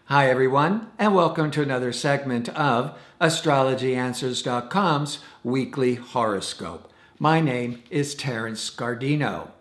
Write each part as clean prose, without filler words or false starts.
Hi, everyone, and welcome to another segment of AstrologyAnswers.com's weekly horoscope. My name is Terence Gardino.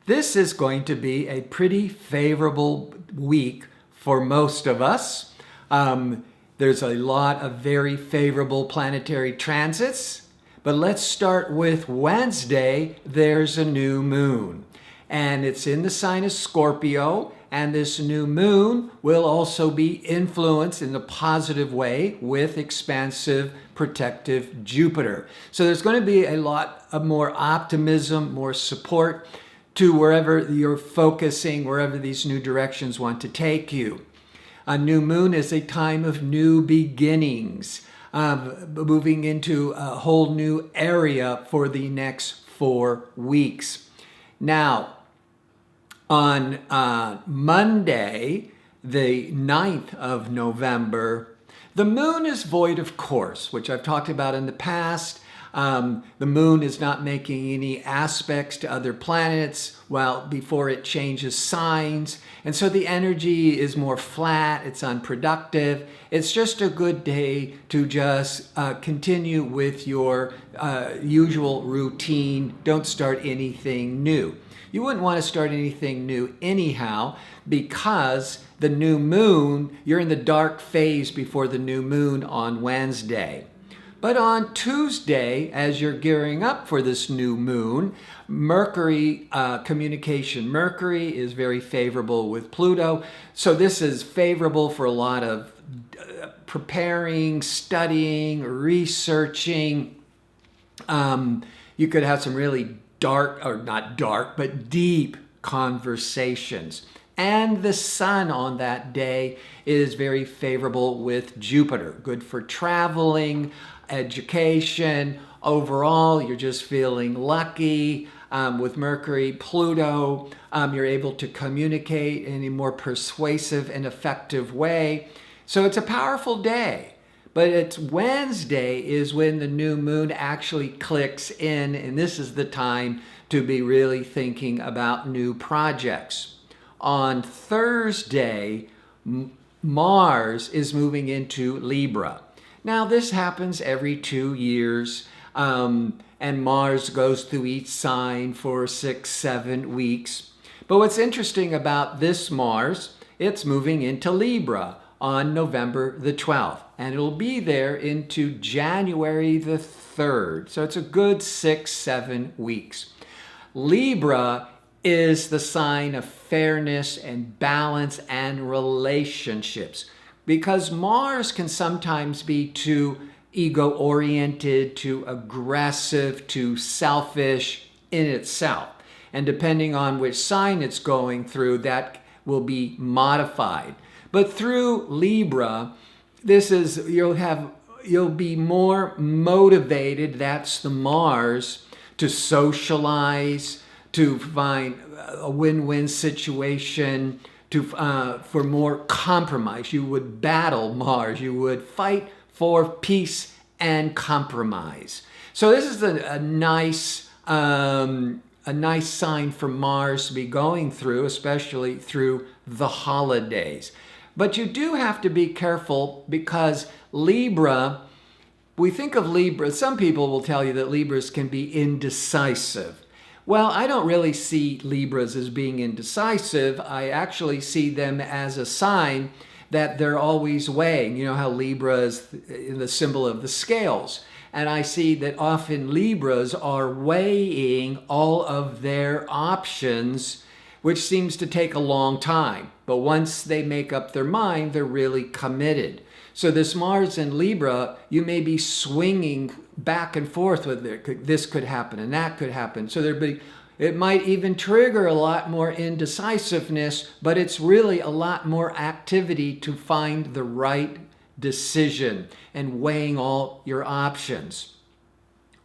This is going to be a pretty favorable week for most of us. There's a lot of very favorable planetary transits, but let's start with Wednesday. There's a new moon, and it's in the sign of Scorpio. And this new moon will also be influenced in a positive way with expansive, protective Jupiter. So there's going to be a lot of more optimism, more support to wherever you're focusing, wherever these new directions want to take you. A new moon is a time of new beginnings, moving into a whole new area for the next 4 weeks. Now, on Monday, the 9th of November, the moon is void of course, which I've talked about in the past. The moon is not making any aspects to other planets before it changes signs. And so the energy is more flat, it's unproductive. It's just a good day to just continue with your usual routine. Don't start anything new. You wouldn't want to start anything new anyhow, because the new moon, you're in the dark phase before the new moon on Wednesday. But on Tuesday, as you're gearing up for this new moon, Mercury, communication, Mercury is very favorable with Pluto. So this is favorable for a lot of preparing, studying, researching. You could have some really dark, or not dark, but deep conversations. And the sun on that day is very favorable with Jupiter. Good for traveling, education. Overall, you're just feeling lucky. With Mercury, Pluto, you're able to communicate in a more persuasive and effective way. So it's a powerful day. But it's Wednesday is when the new moon actually clicks in, and this is the time to be really thinking about new projects. On Thursday, Mars is moving into Libra. Now, this happens every 2 years, and Mars goes through each sign for 6-7 weeks. But what's interesting about this Mars, it's moving into Libra on November the 12th, and it'll be there into January the 3rd. So it's a good 6-7 weeks. Libra is the sign of fairness and balance and relationships, because Mars can sometimes be too ego-oriented, too aggressive, too selfish in itself. And depending on which sign it's going through, that will be modified. But through Libra, you'll be more motivated, that's the Mars, to socialize, to find a win-win situation, for more compromise. You would battle Mars. You would fight for peace and compromise. So this is a nice sign for Mars to be going through, especially through the holidays. But you do have to be careful, because Libra, we think of Libra, some people will tell you that Libras can be indecisive. Well, I don't really see Libras as being indecisive. I actually see them as a sign that they're always weighing. You know how Libra is the symbol of the scales. And I see that often Libras are weighing all of their options, which seems to take a long time. But once they make up their mind, they're really committed. So this Mars in Libra, you may be swinging back and forth with it. This could happen and that could happen. So it might even trigger a lot more indecisiveness, but it's really a lot more activity to find the right decision and weighing all your options.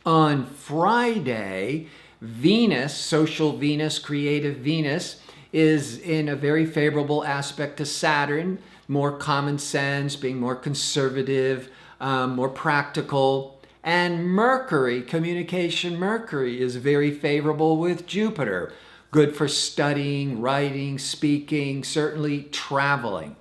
On Friday, Venus, social Venus, creative Venus, is in a very favorable aspect to Saturn, more common sense, being more conservative, more practical. And Mercury, communication Mercury, is very favorable with Jupiter. Good for studying, writing, speaking, certainly traveling.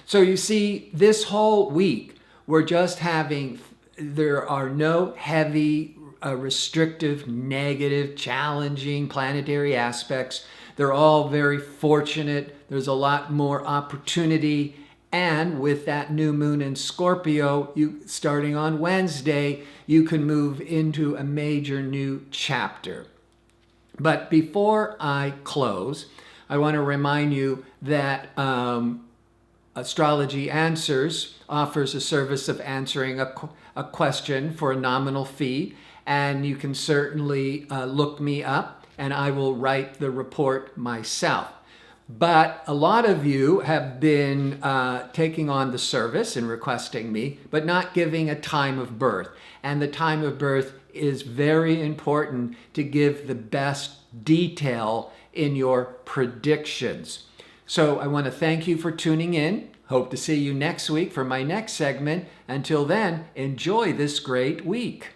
So you see, this whole week, there are no heavy, restrictive, negative, challenging planetary aspects. They're all very fortunate. There's a lot more opportunity. And with that new moon in Scorpio, starting on Wednesday, you can move into a major new chapter. But before I close, I want to remind you that Astrology Answers offers a service of answering a question for a nominal fee. And you can certainly look me up and I will write the report myself. But a lot of you have been taking on the service and requesting me, but not giving a time of birth. And the time of birth is very important to give the best detail in your predictions. So I want to thank you for tuning in. Hope to see you next week for my next segment. Until then, enjoy this great week.